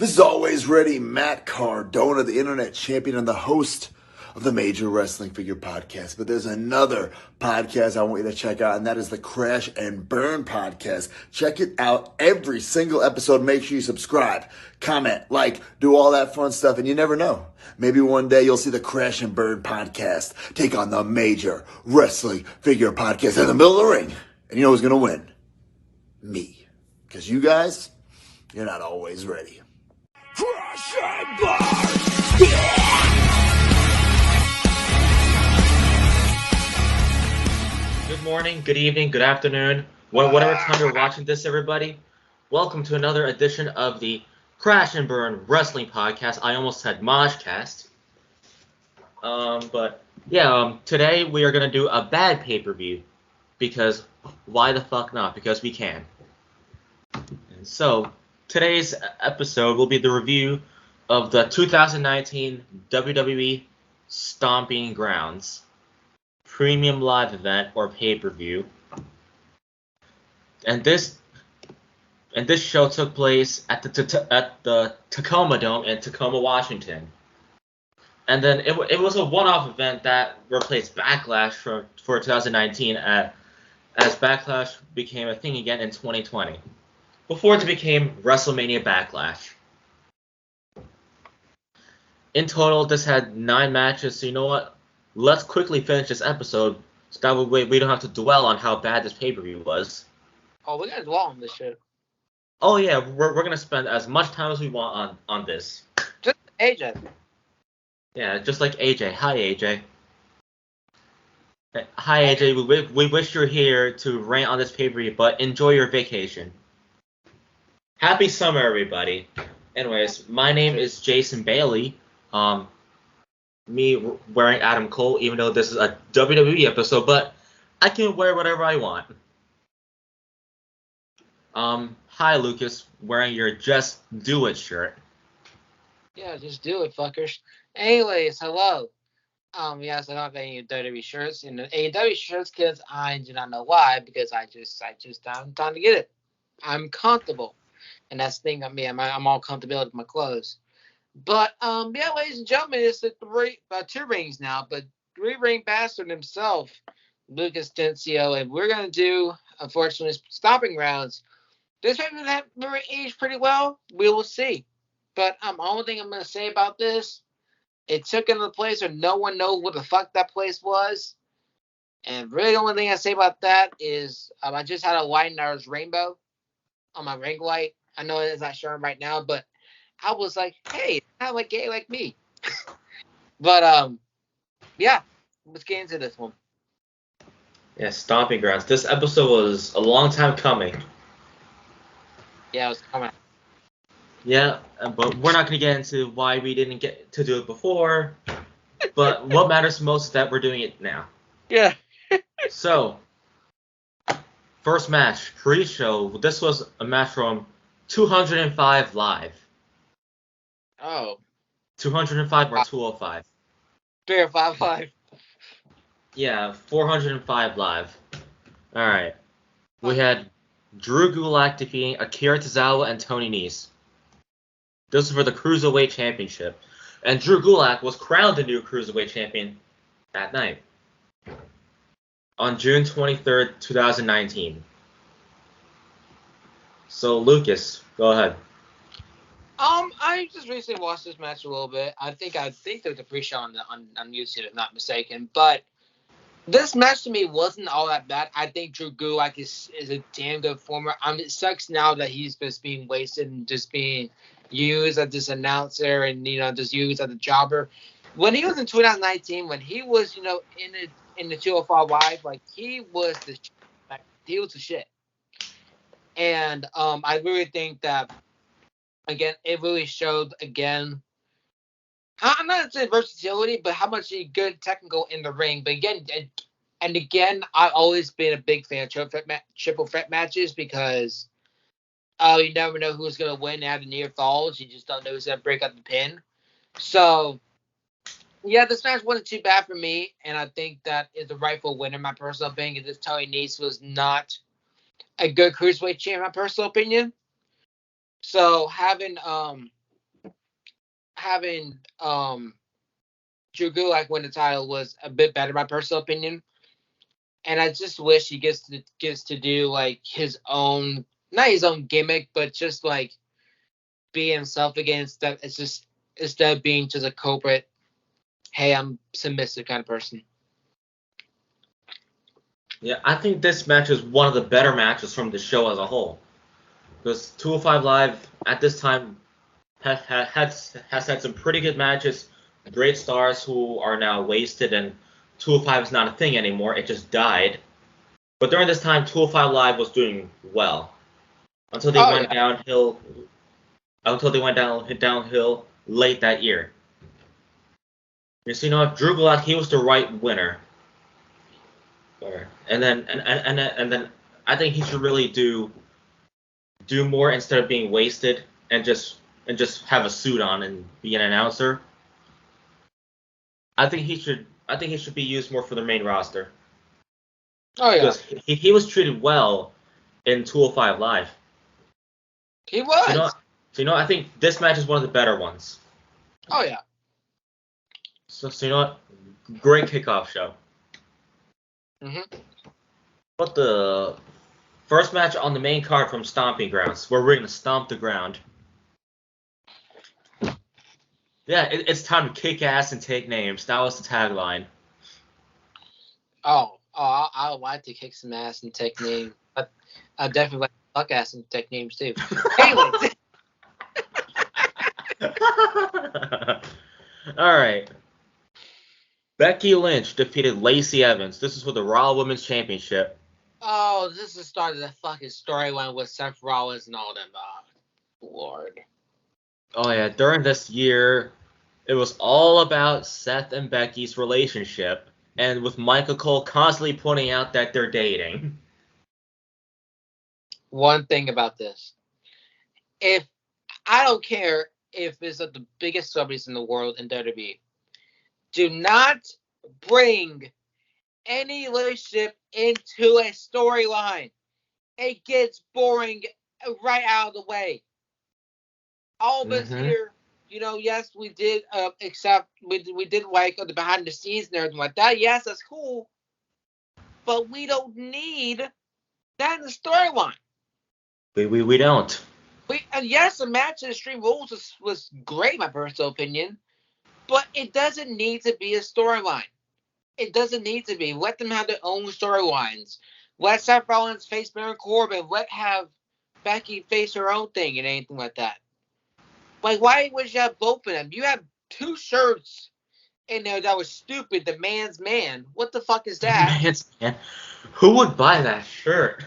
This is always ready, Matt Cardona, the internet champion and the host of the Major Wrestling Figure Podcast. But there's another podcast I want you to check out, and that is the Crash and Burn Podcast. Check it out every single episode. Make sure you subscribe, comment, like, do all that fun stuff, and you never know. Maybe one day you'll see the Crash and Burn Podcast take on the Major Wrestling Figure Podcast in the middle of the ring. And you know who's going to win? Me. Because you guys, you're not always ready. Crash and Burn! Good morning, good evening, good afternoon, whatever time you're watching this, everybody. Welcome to another edition of the Crash and Burn Wrestling Podcast. I almost said Moshcast. Today we are going to do a bad pay-per-view. Because why the fuck not? Because we can. And so, today's episode will be the review of the 2019 WWE Stomping Grounds Premium Live Event or pay-per-view. And this show took place at the Tacoma Dome in Tacoma, Washington. And then it was a one-off event that replaced Backlash for 2019 as Backlash became a thing again in 2020. Before it became WrestleMania Backlash. In total, this had 9 matches, so you know what? Let's quickly finish this episode, so that way we don't have to dwell on how bad this pay-per-view was. Oh, we're gonna dwell on this shit. Oh yeah, we're gonna spend as much time as we want on this. Just AJ. Yeah, just like AJ. Hi AJ. Hi AJ, we wish you were here to rant on this pay-per-view, but enjoy your vacation. Happy summer, everybody. Anyways, my name is Jason Bailey. Me wearing Adam Cole, even though this is a WWE episode, but I can wear whatever I want. Hi Lucas, wearing your Just Do It shirt. Yeah, just do it, fuckers. Anyways, hello. Yes, I don't have any WWE shirts. And the AEW shirts, because I do not know why, because I just don't have time to get it. I'm comfortable. And that's the thing of me. I'm all comfortable with my clothes. But, ladies and gentlemen, it's the 2 rings now, but 3-ring bastard himself, Lucas Tencio, and we're going to do, unfortunately, Stomping Grounds. This one have aged pretty well. We will see. But only thing I'm going to say about this, it took into a place where no one knows what the fuck that place was. And really the only thing I say about that is I just had a white nose rainbow on my ring light. I know it's not showing right now, but I was like, hey, kind of like gay like me. But, let's get into this one. Yeah, Stomping Grounds. This episode was a long time coming. Yeah, it was coming. Yeah, but we're not going to get into why we didn't get to do it before. But what matters most is that we're doing it now. Yeah. So, first match, pre-show. This was a match from 205 Live. Oh. 205 or 205? 305 Live. Yeah, 405 Live. Alright. We had Drew Gulak defeating Akira Tozawa and Tony Nese. This was for the Cruiserweight Championship. And Drew Gulak was crowned the new Cruiserweight Champion that night. On June 23rd, 2019. So, Lucas, go ahead. I just recently watched this match a little bit. I think there's a pre-show on YouTube, if I'm not mistaken. But this match to me wasn't all that bad. I think Drew Gulak is a damn good performer. It sucks now that he's just being wasted and just being used as this announcer and just used as a jobber. When he was in 2019, when he was in the 205 Live, like he was the shit. And I really think that again it really showed again. I'm not saying versatility, but how much he's good technical in the ring. But again, I've always been a big fan of triple threat matches because you never know who's going to win out of near falls. You just don't know who's going to break up the pin. So, yeah, this match wasn't too bad for me, and I think that is the rightful winner. My personal opinion is Tony Nese was not a good cruiserweight champ, in my personal opinion. So having having Drew Gulak win the title was a bit better, my personal opinion. And I just wish he gets to do like his own, not his own gimmick, but just like be himself again. Instead of being just a corporate, hey, I'm submissive kind of person. Yeah, I think this match is one of the better matches from the show as a whole. Because 205 Live at this time has had some pretty good matches, great stars who are now wasted, and 205 is not a thing anymore. It just died. But during this time, 205 Live was doing well until they went downhill. Until they went downhill late that year. You know, Drew Gulak, he was the right winner. And then I think he should really do more instead of being wasted and just have a suit on and be an announcer. I think he should be used more for the main roster. Oh yeah. Because he was treated well in 205 Live. He was. I think this match is one of the better ones. Oh yeah. So you know what? Great kickoff show. But the first match on the main card from Stomping Grounds, where we're gonna stomp the ground. Yeah, it's time to kick ass and take names. That was the tagline. I like to kick some ass and take names. I definitely like to fuck ass and take names too. Anyways. All right. Becky Lynch defeated Lacey Evans. This is for the Raw Women's Championship. Oh, this is the start of the fucking storyline with Seth Rollins and all them. Oh, Lord. Oh yeah, during this year, it was all about Seth and Becky's relationship, and with Michael Cole constantly pointing out that they're dating. One thing about this. If I don't care if it's the biggest celebrities in the world in WWE, do not bring any relationship into a storyline. It gets boring right out of the way. All of us here, yes, we did accept, we did like the behind the scenes and everything like that. Yes, that's cool. But we don't need that in the storyline. We don't. And yes, the match in Extreme Rules was great, my personal opinion. But it doesn't need to be a storyline. It doesn't need to be. Let them have their own storylines. Let Seth Rollins face Baron Corbin. Let have Becky face her own thing and anything like that. Like, why would you have both of them? You have two shirts in there that was stupid. The man's man. What the fuck is that? Man's man. Who would buy that shirt?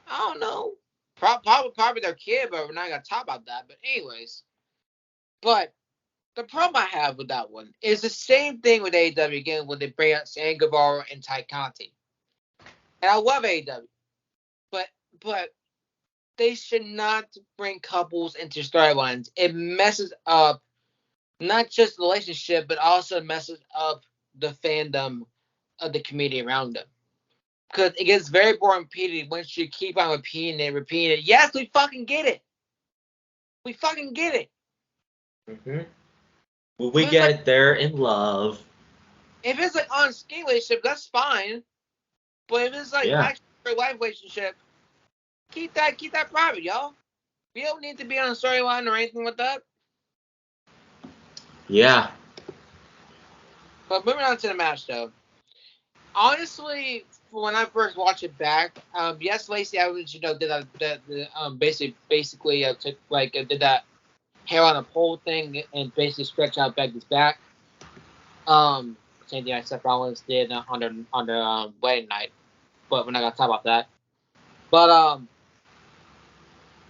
I don't know. Probably their kid, but we're not going to talk about that. But anyways. But the problem I have with that one is the same thing with AEW again when they bring out San Guevara and Ty Conti. And I love AEW. But they should not bring couples into storylines. It messes up not just the relationship, but also messes up the fandom of the community around them. Because it gets very boring repeated once you keep on repeating it. Yes, we fucking get it. We fucking get it. We get it there in love. If it's like on ski relationship, that's fine. But if it's like actually a life relationship, keep that private, y'all. We don't need to be on a storyline or anything like that. Yeah. But moving on to the match, though. Honestly, when I first watched it back, yes, Lacey Evans, did that hair on a pole thing and basically stretch out Becky's back. Same thing like Seth Rollins did on their wedding night, but we're not gonna talk about that.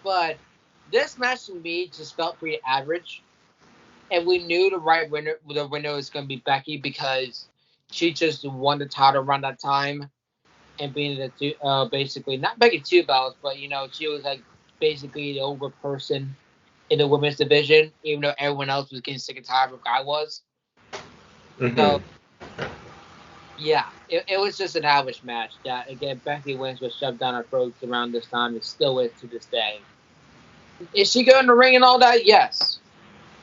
But this match to me just felt pretty average, and we knew the winner was gonna be Becky because she just won the title around that time, and being basically not Becky 2 belts, but she was like basically the over person in the women's division, even though everyone else was getting sick and tired of what I was. So, yeah, it was just an average match. That, again, Becky wins was shoved down our throats around this time. It still is to this day. Is she going to ring and all that? Yes.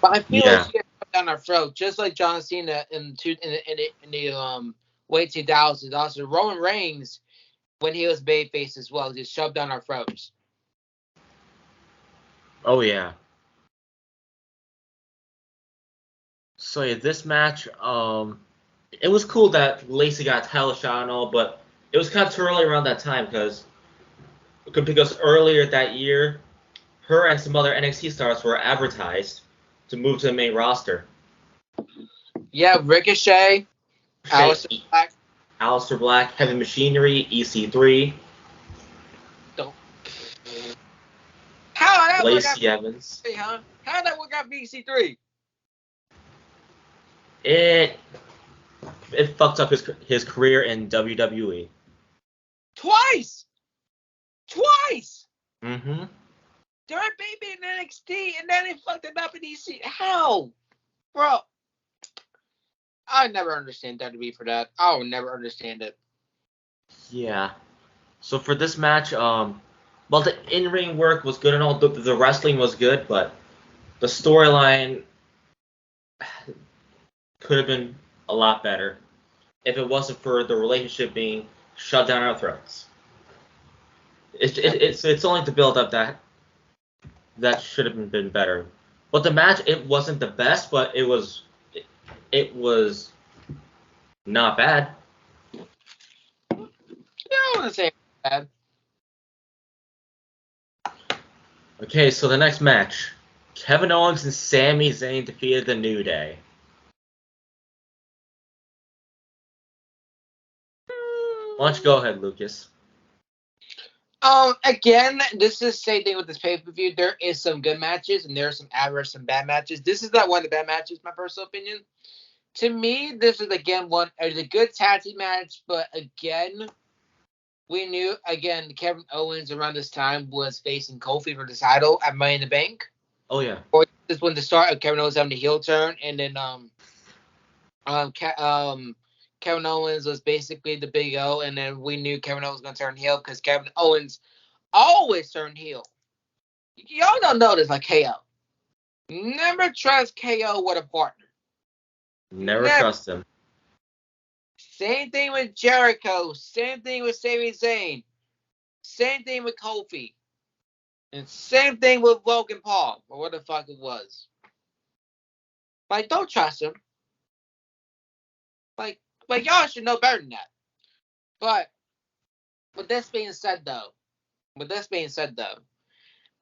But I feel Yeah. like she got shoved down our throat, just like John Cena in the late 2000s. Also, Roman Reigns, when he was babyface as well, just shoved down our throats. Oh yeah. So yeah, this match, it was cool that Lacey got a title shot and all, but it was kind of too early around that time because earlier that year, her and some other NXT stars were advertised to move to the main roster. Yeah, Ricochet, Aleister Black. Aleister Black, Heavy Machinery, EC3, How that work out? Lacey Evans. Huh? How that work out? BC3. It fucked up his career in WWE. Twice. Mm-hmm. They're a baby in NXT, and then they fucked it up in EC. How, bro? I never understand WWE for that. I will never understand it. Yeah. So for this match, well, the in-ring work was good and all. The wrestling was good, but the storyline could have been a lot better if it wasn't for the relationship being shoved down our throats. It's only the build up that should have been better. But the match, it wasn't the best, but it was not bad. Yeah, I want to say bad. Okay, so the next match, Kevin Owens and Sami Zayn defeated the New Day. Why don't you go ahead, Lucas? Again, this is the same thing with this pay-per-view. There is some good matches, and there are some average, some bad matches. This is not one of the bad matches, my personal opinion. To me, this is again it was a good tag team match, but again, we knew Kevin Owens around this time was facing Kofi for the title at Money in the Bank. Oh yeah. Or this was the start of Kevin Owens having the heel turn, and then Kevin Owens was basically the Big O, and then we knew Kevin Owens was gonna turn heel because Kevin Owens always turned heel. Y'all don't know this like KO. Never trust KO with a partner. Never trust him. Same thing with Jericho. Same thing with Sami Zayn. Same thing with Kofi. And same thing with Logan Paul, or what the fuck it was. Like, don't trust him. Like y'all should know better than that. But with this being said, though,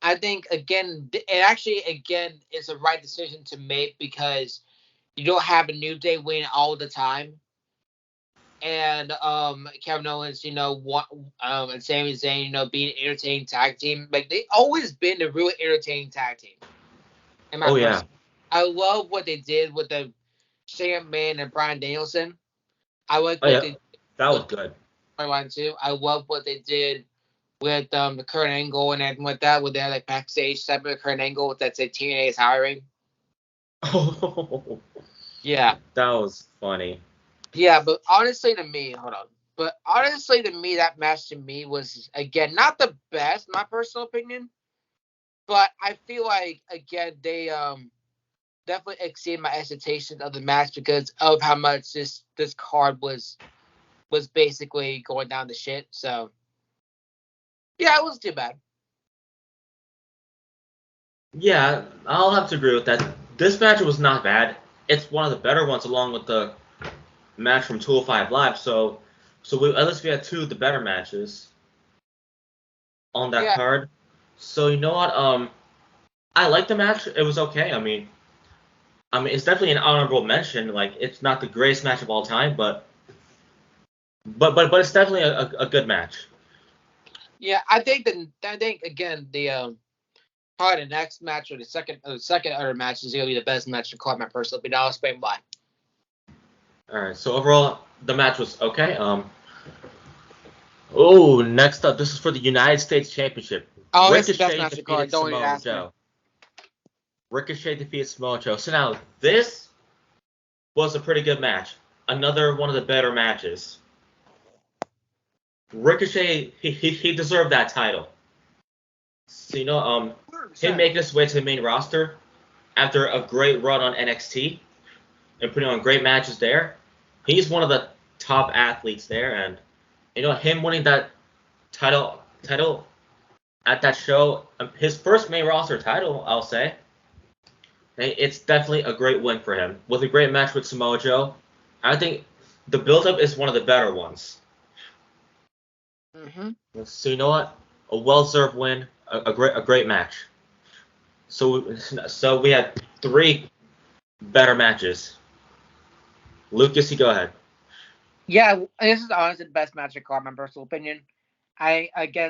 I think it's a right decision to make because you don't have a New Day win all the time. And Kevin Owens, and Sami Zayn, being an entertaining tag team. Like, they always been a really entertaining tag team. Oh yeah. I love what they did with the Shane McMahon and Bryan Danielson. I like what they did. That was good. Too. I love what they did with the Kurt Angle and everything like that, with their like backstage stuff with Kurt Angle with that said TNA is hiring. Oh. Yeah. That was funny. Yeah, but honestly to me, that match to me was, again, not the best, my personal opinion. But I feel like, again, they definitely exceeded my expectations of the match because of how much this card was basically going down the shit. So, yeah, it wasn't too bad. Yeah, I'll have to agree with that. This match was not bad. It's one of the better ones, along with the match from 205 Live. So at least we had two of the better matches on that card. So you know what? I liked the match. It was okay. I mean, it's definitely an honorable mention. Like, it's not the greatest match of all time, but it's definitely a good match. Yeah, I think again probably the next match or the second other match is gonna be the best match to call my personal opinion. I'll explain why. All right. So overall, the match was okay. Next up, this is for the United States Championship. Oh, Ricochet it's the best match to call. Don't even ask me. Ricochet defeated Samoa Joe. So now this was a pretty good match. Another one of the better matches. Ricochet, he deserved that title. So him making his way to the main roster, after a great run on NXT and putting on great matches there, he's one of the top athletes there, and him winning that title at that show, his first main roster title, I'll say. It's definitely a great win for him. With a great match with Samoa Joe, I think the build-up is one of the better ones. Mm-hmm. So you know what? A well-deserved win, a great match. So we had 3 better matches. Lucas, you go ahead. Yeah, this is honestly the best match of card, my personal opinion.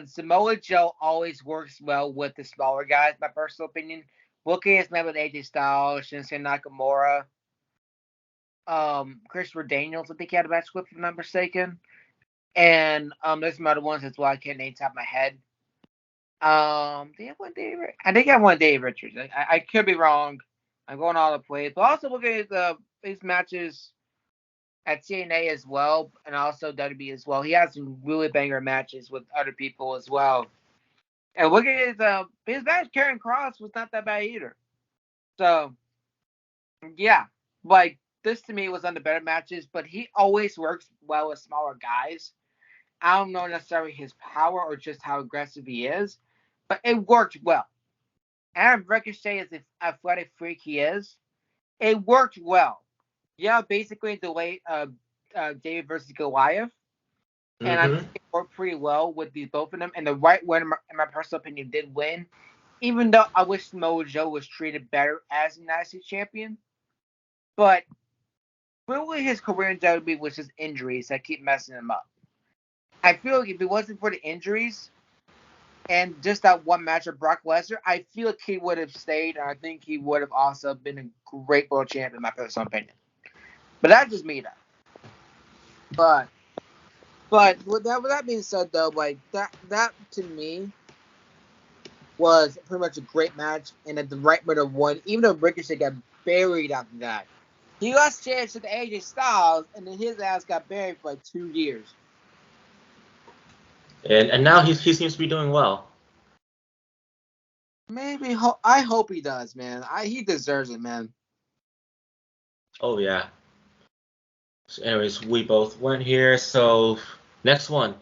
Samoa Joe always works well with the smaller guys, my personal opinion. Looking at his match with AJ Styles, Shinsuke Nakamura, Christopher Daniels, I think he had a match with, if I'm not mistaken. And there's some other ones as well. I can't name top of my head. Did he have one Dave? I think I have one Dave Richards. I could be wrong. I'm going all the place. But also looking at these matches at TNA as well, and also WWE as well. He has some really banger matches with other people as well. And looking at his match, Karrion Kross was not that bad either. So yeah, like this to me was one of the better matches. But he always works well with smaller guys. I don't know necessarily his power or just how aggressive he is, but it worked well. And Ricochet is the athletic freak he is. It worked well. Yeah, basically delayed David versus Goliath, and I Mm-hmm. think it worked pretty well with these both of them. And the right one, in my personal opinion, did win. Even though I wish Samoa Joe was treated better as a United States champion, but really his career in WWE was just injuries that keep messing him up. I feel like if it wasn't for the injuries and just that one match with Brock Lesnar, I feel like he would have stayed, and I think he would have also been a great world champion, in my personal opinion. But that's just me, though. But with that being said, though, like that to me was pretty much a great match, and at the right minute won. Even though Ricochet got buried after that, he lost chance to the AJ Styles, and then his ass got buried for like 2 years. And now he seems to be doing well. Maybe I hope he does, man. He deserves it, man. Oh yeah. So anyways, we both went here. So next one,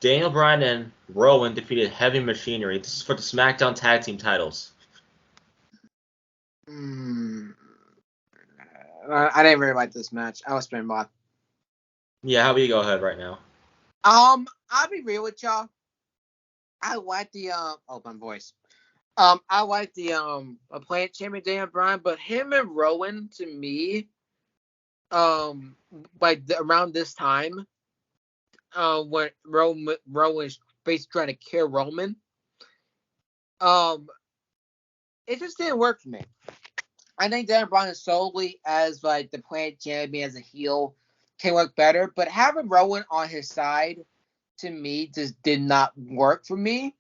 Daniel Bryan and Rowan defeated Heavy Machinery. This is for the SmackDown Tag Team titles. I didn't really like this match. I was spinning bot. Yeah, how about you go ahead right now? I'll be real with y'all. I like the my voice. I like the Plant Champion Daniel Bryan, but him and Rowan to me, around this time, when Rowan's basically trying to kill Roman, it just didn't work for me. I think Daniel Bryan solely as like the Plant Champion as a heel can work better, but having Rowan on his side to me just did not work for me.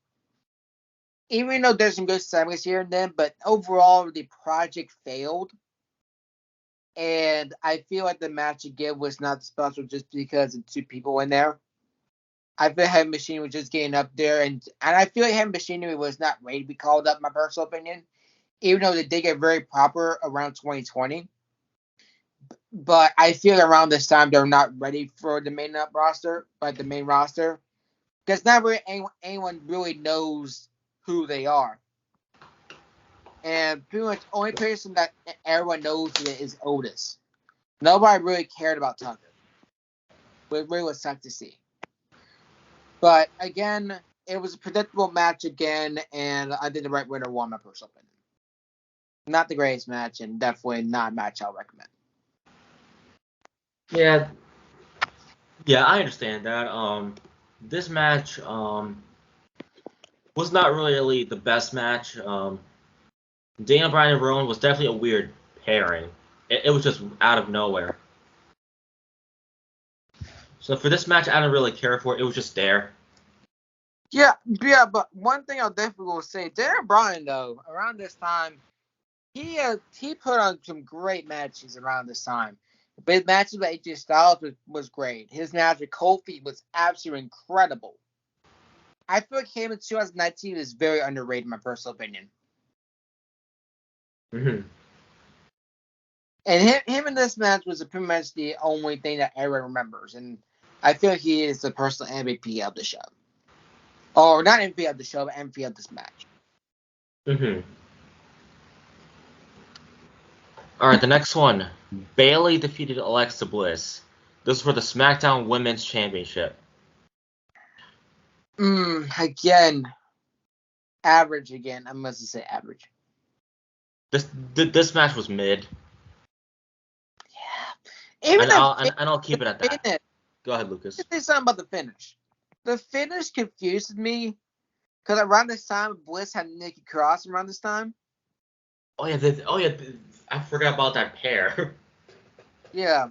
Even though there's some good segments here and then, but overall the project failed. And I feel like the match again was not special just because of 2 people in there. I feel Heavy Machinery was just getting up there, and I feel like Heavy Machinery was not ready to be called up, my personal opinion, even though they did get very proper around 2020. But I feel like around this time they're not ready for the main roster, because not really anyone really knows who they are. And pretty much the only person that everyone knows is Otis. Nobody really cared about Tucker. It really was tough to see. But again, it was a predictable match again, and I think the right winner won, my personal opinion. Not the greatest match, and definitely not a match I'll recommend. Yeah, I understand that. This match was not really the best match. Daniel Bryan and Rowan was definitely a weird pairing. It was just out of nowhere. So for this match, I didn't really care for it. It was just there. Yeah, but one thing I'll definitely will say, Daniel Bryan though, around this time, he put on some great matches around this time. But his matches with AJ Styles was great. His match with Kofi was absolutely incredible. I feel like him in 2019 is very underrated, in my personal opinion. Mm-hmm. And him in this match was pretty much the only thing that everyone remembers. And I feel he is the personal MVP of the show. Or not MVP of the show, but MVP of this match. Mm-hmm. All right, the next one. Bayley defeated Alexa Bliss. This is for the SmackDown Women's Championship. Again, average again. I must say average. This match was mid. Yeah. Even And I'll keep it at that. Finish, Go ahead, Lucas. say something about the finish. The finish confused me because around this time, Bliss had Nikki Cross around this time. Oh yeah, I forgot about that pair. Yeah,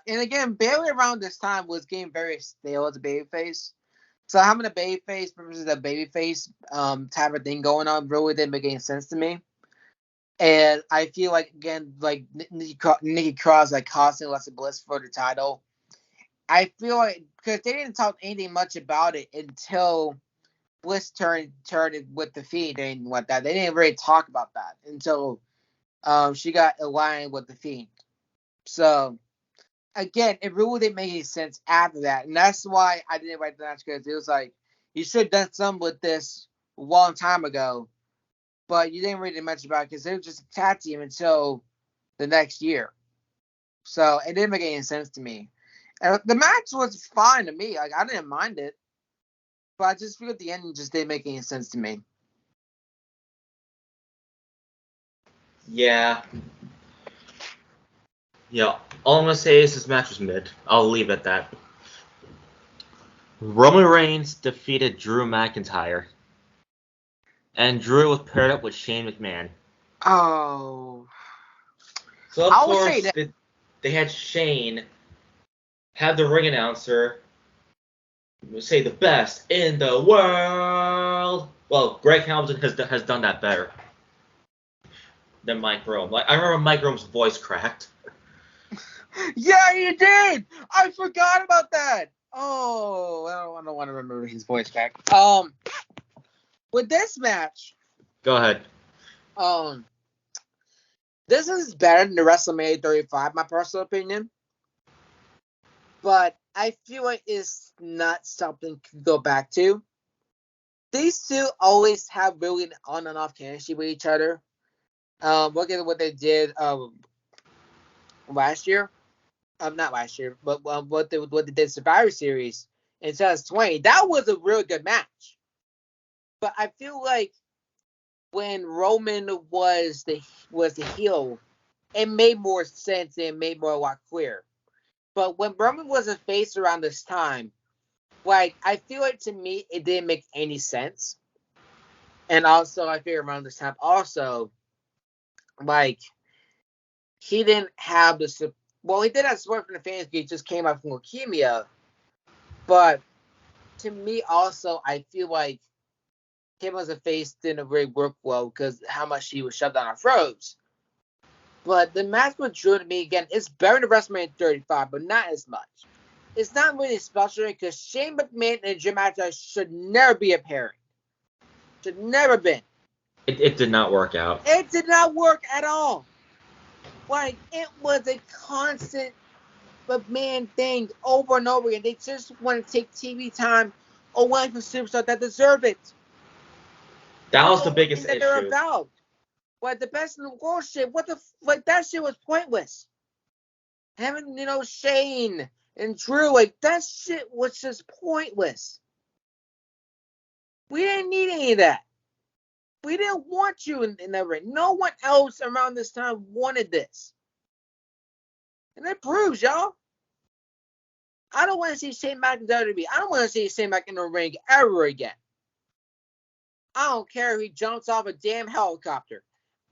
and again, Bayley around this time was getting very stale as a babyface. So having a babyface versus a babyface type of thing going on really didn't make any sense to me. And I feel like again, like Nikki Cross like costing Alexa Bliss for the title. I feel like because they didn't talk anything much about it until Bliss turned it with the Fiend and what that. They didn't really talk about that until she got aligned with the Fiend. So again, it really didn't make any sense after that, and that's why I didn't write the match because it was like you should have done something with this a long time ago, but you didn't really mention about it because it was just a tag team until the next year. So it didn't make any sense to me. And the match was fine to me. Like I didn't mind it, but I just feel at the end just didn't make any sense to me. Yeah. Yeah. All I'm gonna say is this match was mid. I'll leave it at that. Roman Reigns defeated Drew McIntyre. And Drew was paired up with Shane McMahon. Oh. So of course they had Shane have the ring announcer say the best in the world. Well, Greg Hamilton has done that better than Mike Rome. Like I remember Mike Rome's voice cracked. Yeah, he did. I forgot about that. Oh, I don't want to remember his voice back. With this match, Go ahead. This is better than the WrestleMania 35, my personal opinion. But I feel like it's not something to go back to. These two always have really an on and off chemistry with each other. Look at what they did last year. Not last year, but what they did Survivor Series in 2020. That was a really good match. But I feel like when Roman was the heel, it made more sense and it made more a lot clearer. But when Roman was a face around this time, like I feel like to me it didn't make any sense. And also I feel around this time also, like he didn't have the support. Well, he did have support from the fans. He just came out from leukemia. But to me also, I feel like him as a face didn't really work well because how much he was shoved down our throats. But the match with Drew to me, again, it's better than WrestleMania 35, but not as much. It's not really special because Shane McMahon and Jim McIntyre should never be a pairing. Should never been. It did not work out. It did not work at all. Like, it was a constant McMahon thing over and over again. They just want to take TV time away from superstars that deserve it. That was the biggest issue. They're about. Like, the best in the world shit. That shit was pointless. Having, Shane and Drew, like, that shit was just pointless. We didn't need any of that. We didn't want you in that ring. No one else around this time wanted this. And it proves, y'all. I don't want to see Shane Mac in WWE. I don't want to see Shane Mac in the ring ever again. I don't care if he jumps off a damn helicopter.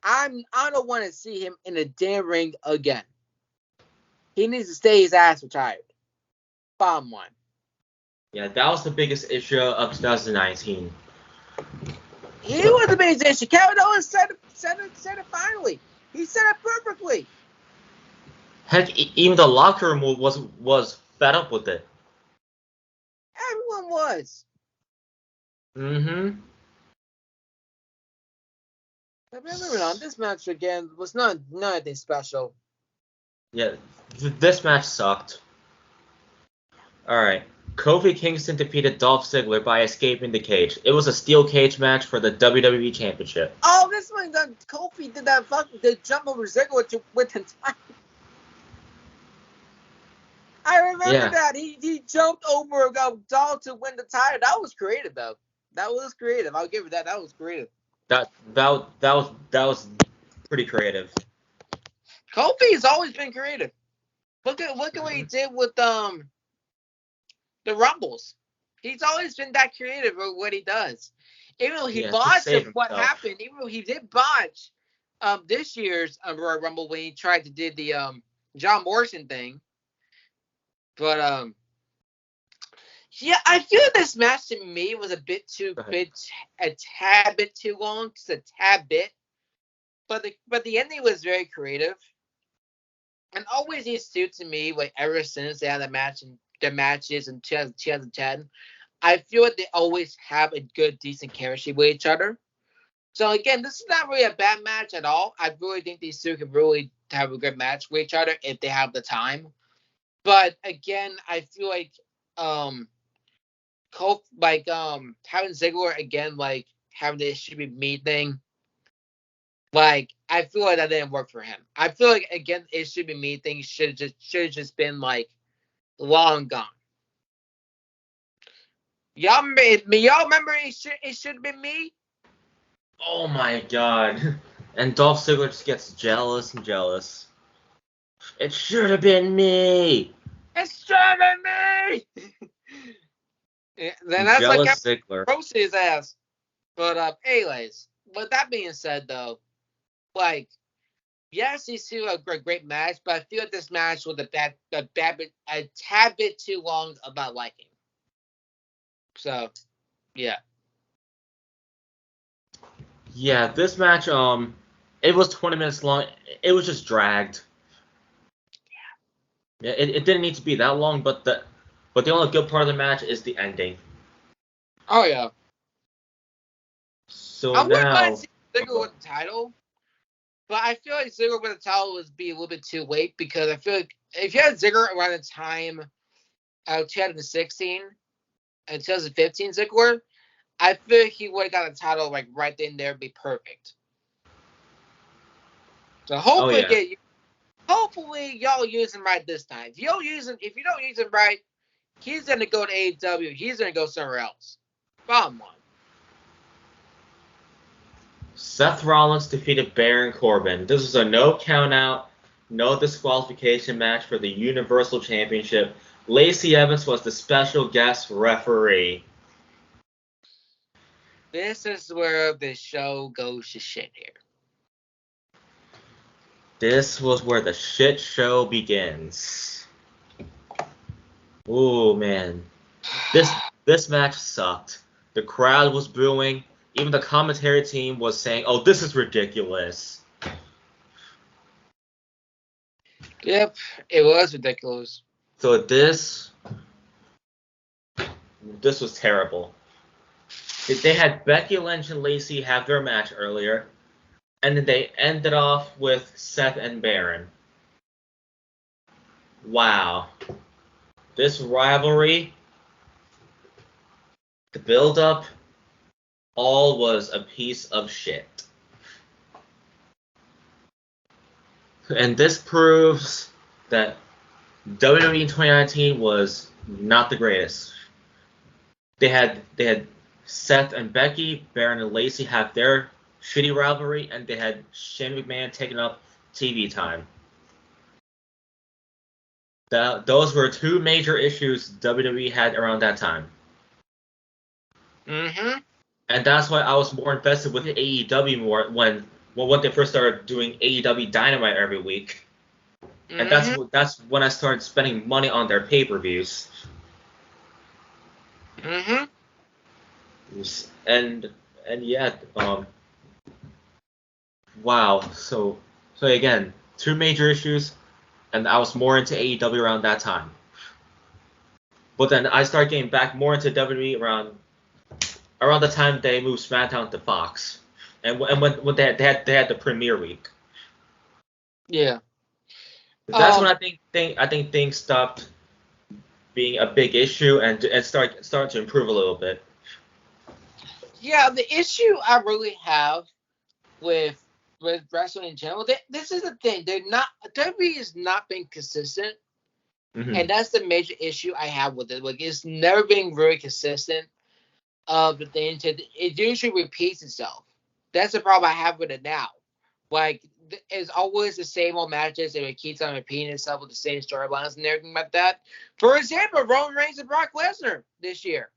I don't want to see him in a damn ring again. He needs to stay his ass retired. Bottom line. Yeah, that was the biggest issue of 2019. He was the biggest issue. Kevin Owens said it finally. He said it perfectly. Heck, even the locker room was fed up with it. Everyone was. Mm-hmm. But moving on, this match again was not anything special. Yeah, this match sucked. Alright. Kofi Kingston defeated Dolph Ziggler by escaping the cage. It was a steel cage match for the WWE Championship. Oh, this one, Kofi did that the jump over Ziggler with the time. I remember that. He jumped over Dolph to win the title. That was creative, though. That was creative. I'll give it that. That was creative. That was pretty creative. Kofi's always been creative. Look at what he did with the Rumbles. He's always been that creative with what he does. Even though he botched what happened, even though he did botch this year's Royal Rumble when he tried to do the John Morrison thing. But yeah, I feel this match to me was a tad bit too long, just a tad bit. But the ending was very creative, and always these two to me, like ever since they had their matches in 2010, I feel like they always have a good, decent chemistry with each other. So again, this is not really a bad match at all. I really think these two can really have a good match with each other if they have the time. But again, I feel like having Ziggler again, like having the "it should be me" thing, like I feel like that didn't work for him. I feel like again, "it should be me" thing should have just been like long gone. Y'all remember it should have been me? Oh my god. And Dolph Ziggler just gets jealous and jealous. It should have been me. It should have been me. Then that's jealous like Ziggler. Roast his ass. But anyways, with that being said though, like yes, these two are a great match, but I feel like this match was a tad bit too long about liking. So, yeah. Yeah, this match, it was 20 minutes long. It was just dragged. Yeah, it didn't need to be that long, but the only good part of the match is the ending. Oh yeah. So I wouldn't now mind seeing Ziggler with the title, but I feel like Ziggler with the title would be a little bit too late because I feel like if you had Ziggler around the time of 2016 and 2015 Ziggler, I feel like he would have got a title like right then there, be perfect. So hopefully, hopefully y'all use him right this time. If you don't use him right, he's gonna go to AEW. He's gonna go somewhere else. Bottom line. Seth Rollins defeated Baron Corbin. This was a no count out, no disqualification match for the Universal Championship. Lacey Evans was the special guest referee. This is where the show goes to shit here. This was where the shit show begins. Ooh, man. This match sucked. The crowd was booing. Even the commentary team was saying, "Oh, this is ridiculous." Yep, it was ridiculous. So this was terrible. They had Becky Lynch and Lacey have their match earlier, and then they ended off with Seth and Baron. Wow. This rivalry, the build-up, all was a piece of shit. And this proves that WWE in 2019 was not the greatest. They had Seth and Becky, Baron and Lacey have their shitty rivalry, and they had Shane McMahon taking up TV time. Those were two major issues WWE had around that time. Mm-hmm. And that's why I was more invested with AEW more when they first started doing AEW Dynamite every week. Mm-hmm. And that's when I started spending money on their pay-per-views. Mm-hmm. And yeah, wow. So again, two major issues, and I was more into AEW around that time. But then I started getting back more into WWE around the time they moved SmackDown to Fox. And when they had the premiere week. Yeah. That's when I think things stopped being a big issue and start to improve a little bit. Yeah, the issue I really have with wrestling in general, this is the thing. WWE has not been consistent, and that's the major issue I have with it. Like, it's never been very consistent. Of the things, it usually repeats itself. That's the problem I have with it now. Like, it's always the same old matches, and it keeps on repeating itself with the same storylines and everything like that. For example, Rowan Reigns and Brock Lesnar this year.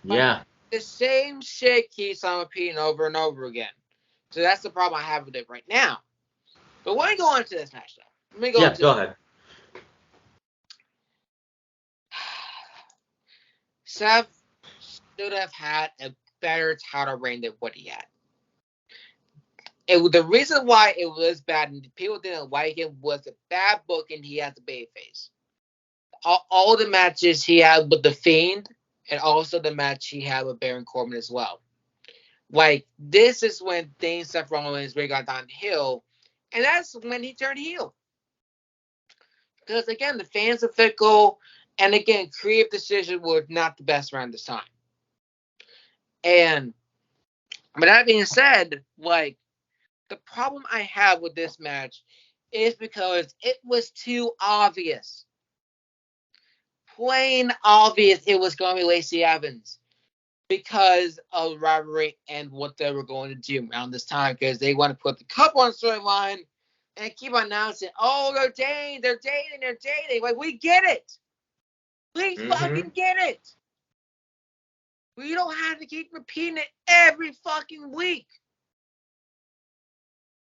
Yeah. Like, the same shit keeps on repeating over and over again. So that's the problem I have with it right now. But let me go on to this match, though. Go ahead. Seth should have had a better title reign than what he had. The reason why it was bad and people didn't like him was the bad booking he had to babyface. All the matches he had with The Fiend and also the match he had with Baron Corbin as well. Like, this is when things Seth Rollins really got downhill, and that's when he turned heel. Because, again, the fans are fickle, and, again, creative decisions were not the best around this time. And, but that being said, like, the problem I have with this match is because it was too obvious. Plain obvious it was going to be Lacey Evans because of rivalry and what they were going to do around this time, because they want to put the couple on storyline and keep on announcing, oh, they're dating. Like, we get it. We fucking get it. We don't have to keep repeating it every fucking week.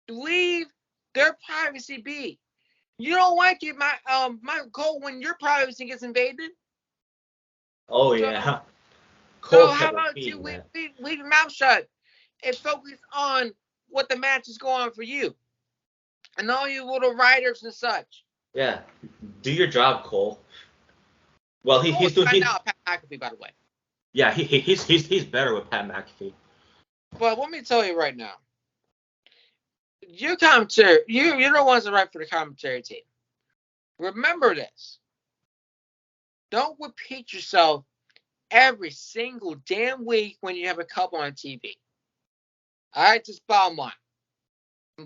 Leave their privacy be. You don't like it, my Cole, when your privacy gets invaded. Oh yeah. So how about you leave your mouth shut and focus on what the match is going on for you and all you little writers and such. Yeah, do your job, Cole. Well, he's doing now Pat McAfee, by the way. Yeah, he's better with Pat McAfee. But let me tell you right now. Your commentary, you're the ones that write for the commentary team. Remember this. Don't repeat yourself every single damn week when you have a couple on TV. Alright, just bottom line.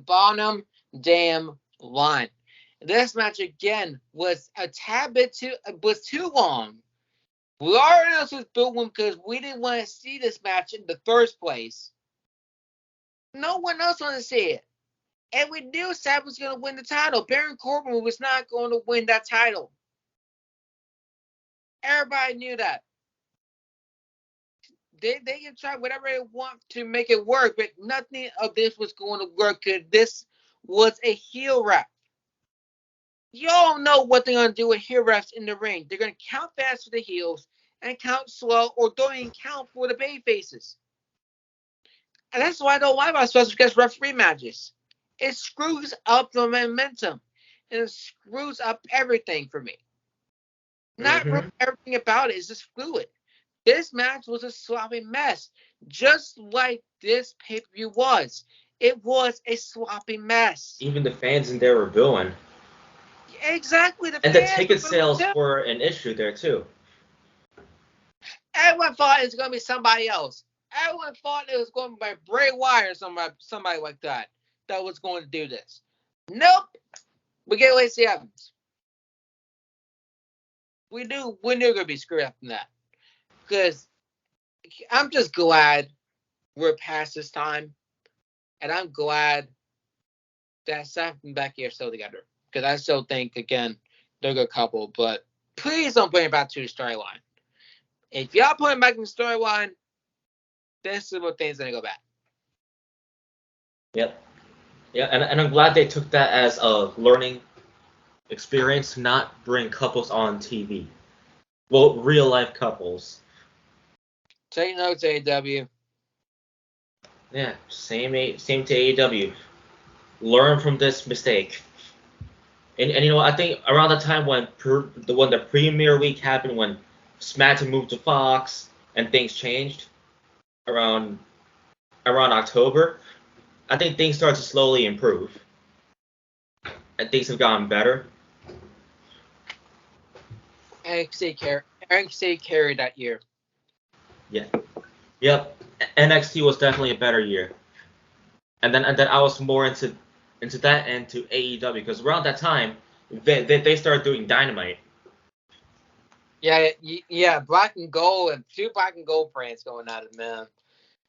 Bottom damn line. This match again was a tad bit too long. We already know this was building because we didn't want to see this match in the first place. No one else wanted to see it. And we knew Seth was going to win the title. Baron Corbin was not going to win that title. Everybody knew that. They can try whatever they want to make it work, but nothing of this was going to work because this was a heel rep. Y'all know what they're going to do with heel reps in the ring. They're going to count fast for the heels and count slow, or don't even count for the baby faces. And that's why I don't like about special guest referee matches. It screws up the momentum. And it screws up everything for me. Not everything about it is just fluid. This match was a sloppy mess. Just like this pay-per-view was. It was a sloppy mess. Even the fans in there were booing. Exactly. And the ticket sales were an issue there too. Everyone thought it was going to be somebody else. Everyone thought it was going to be Bray Wyatt or somebody like that was going to do this. Nope. We get Lacey Evans. We knew going to be screwed up in that. Because I'm just glad we're past this time. And I'm glad that Seth and Becky are still together. Because I still think, again, they're a good couple. But please don't bring it back to the storyline. If y'all put it back in the storyline, this is what things are going to go bad. Yep. Yeah, and I'm glad they took that as a learning experience to not bring couples on TV. Well, real life couples. Take notes, AEW. Yeah, same to AEW. Learn from this mistake. And you know, I think around the time when the premiere week happened, when SmackDown moved to Fox and things changed, around around October, I think things start to slowly improve. And things have gotten better. NXT carried that year. Yeah. Yep. NXT was definitely a better year. And then I was more into that and to AEW because around that time they started doing Dynamite. Yeah, black and gold and 2 black and gold brands going at it, man.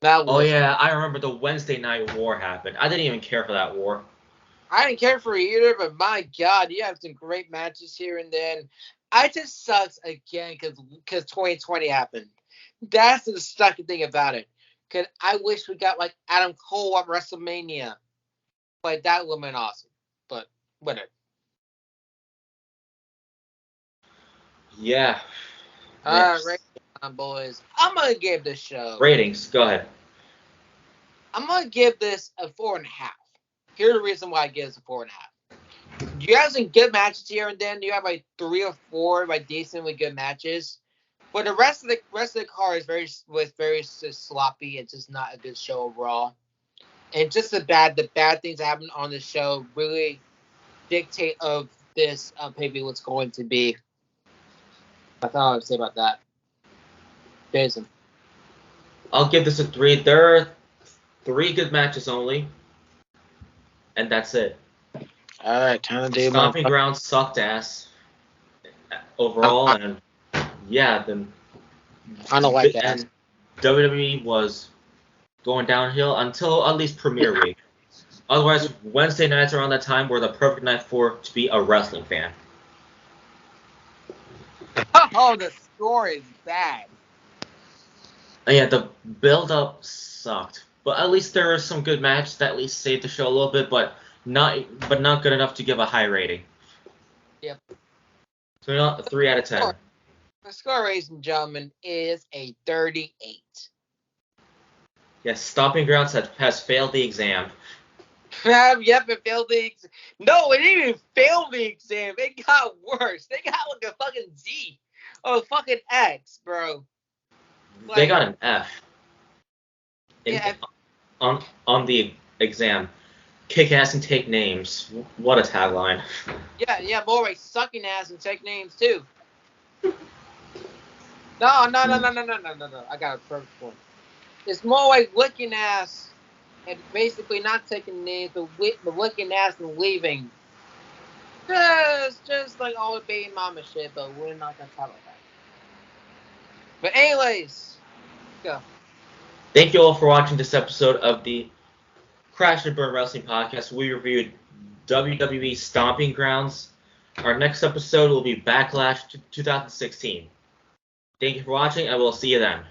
That Oh was. yeah, I remember the Wednesday Night War happened. I didn't even care for that war. I didn't care for it either, but my God, you have some great matches here and then. I just sucks again because 2020 happened. That's the sucky thing about it. Cause I wish we got like Adam Cole at WrestleMania. Like that would have been awesome. But whatever. Yeah. All Yes. right, boys. I'm gonna give this show. Ratings. Go ahead. I'm gonna give this a 4.5. Here's the reason why I give this a 4.5. You have some good matches here and then. You have like 3 or 4 like decently good matches. But the rest of the card is very just sloppy. It's just not a good show overall. And just the bad things that happen on the show really dictate of this pay-per-view what's going to be. That's all I would say about that. Jason. I'll give this a 3. There are 3 good matches only, and that's it. All right, time to do Stomping Grounds sucked ass overall, and yeah, then I don't like that. And WWE was going downhill until at least Premier Week. Otherwise, Wednesday nights around that time were the perfect night to be a wrestling fan. Oh, the score is bad. And yeah, the build-up sucked, but at least there were some good matches that at least saved the show a little bit, but not good enough to give a high rating. Yep. So not 3 out of 10. The score, ladies and gentlemen, is a 38. Yes, Stomping Grounds has failed the exam. Yep, it failed the exam. No, it didn't even fail the exam. It got worse. They got like a fucking Z or a fucking X, bro. Like, they got an F. Yeah. On the exam. Kick ass and take names. What a tagline. Yeah, more like sucking ass and take names too. No. I got a perfect one. It's more like licking ass and basically not taking names, but licking ass and leaving. Just like all the baby mama shit, but we're not gonna talk about that. But anyways, go. Thank you all for watching this episode of the Crash and Burn Wrestling Podcast. We reviewed WWE Stomping Grounds. Our next episode will be Backlash 2016. Thank you for watching, and we'll see you then.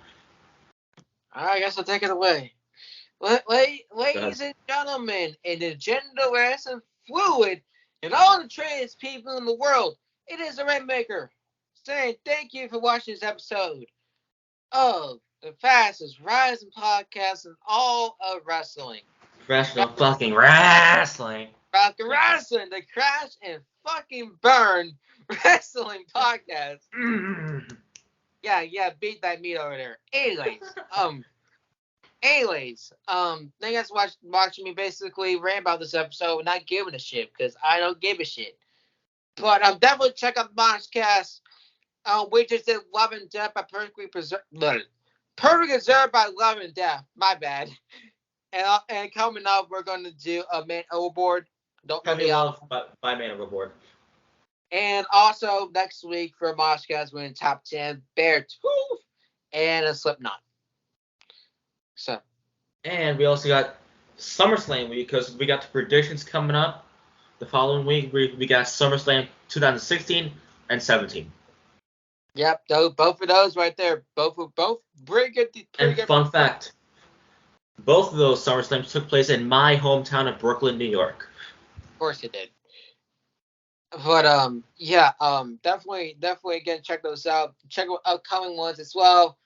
Alright, I guess I'll take it away. Ladies and gentlemen, in the genderless and fluid, and all the trans people in the world, it is the Rainmaker saying thank you for watching this episode of the fastest rising podcast in all of wrestling. Professional fucking wrestling. Fucking wrestling, the Crash and fucking Burn Wrestling Podcast. Yeah, beat that meat over there. Anyways, thank you guys for watching me basically rant about this episode, not giving a shit because I don't give a shit. But definitely check out the Moshcast. We just did Love and Death by Perfectly Preserved by Love and Death. My bad. And coming up, we're going to do a Man Overboard. Don't Heavy Love by Man Overboard. And also next week for Moshcast, we're in top 10 Bear Tooth and a Slipknot. So. And we also got SummerSlam week because we got the predictions coming up. The following week, we got SummerSlam 2016 and 17. Yep, both of those right there. Both pretty good. And fun fact, both of those SummerSlams took place in my hometown of Brooklyn, New York. Of course it did. But definitely again check those out. Check out upcoming ones as well.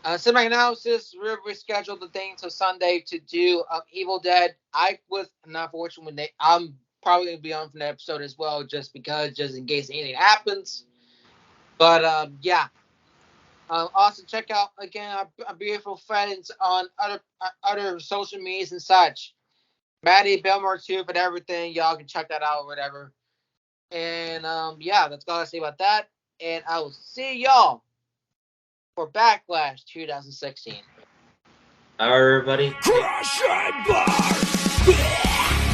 Cinematic Analysis, we rescheduled the thing till Sunday to do Evil Dead. I was not fortunate I'm probably gonna be on for that episode as well, just in case anything happens. But yeah. Also, check out again our beautiful friends on other social medias and such. Madi, Belmore Tube, and everything. Y'all can check that out or whatever. And yeah, that's all I say about that. And I will see y'all for Backlash 2016. Everybody. Crash and burn!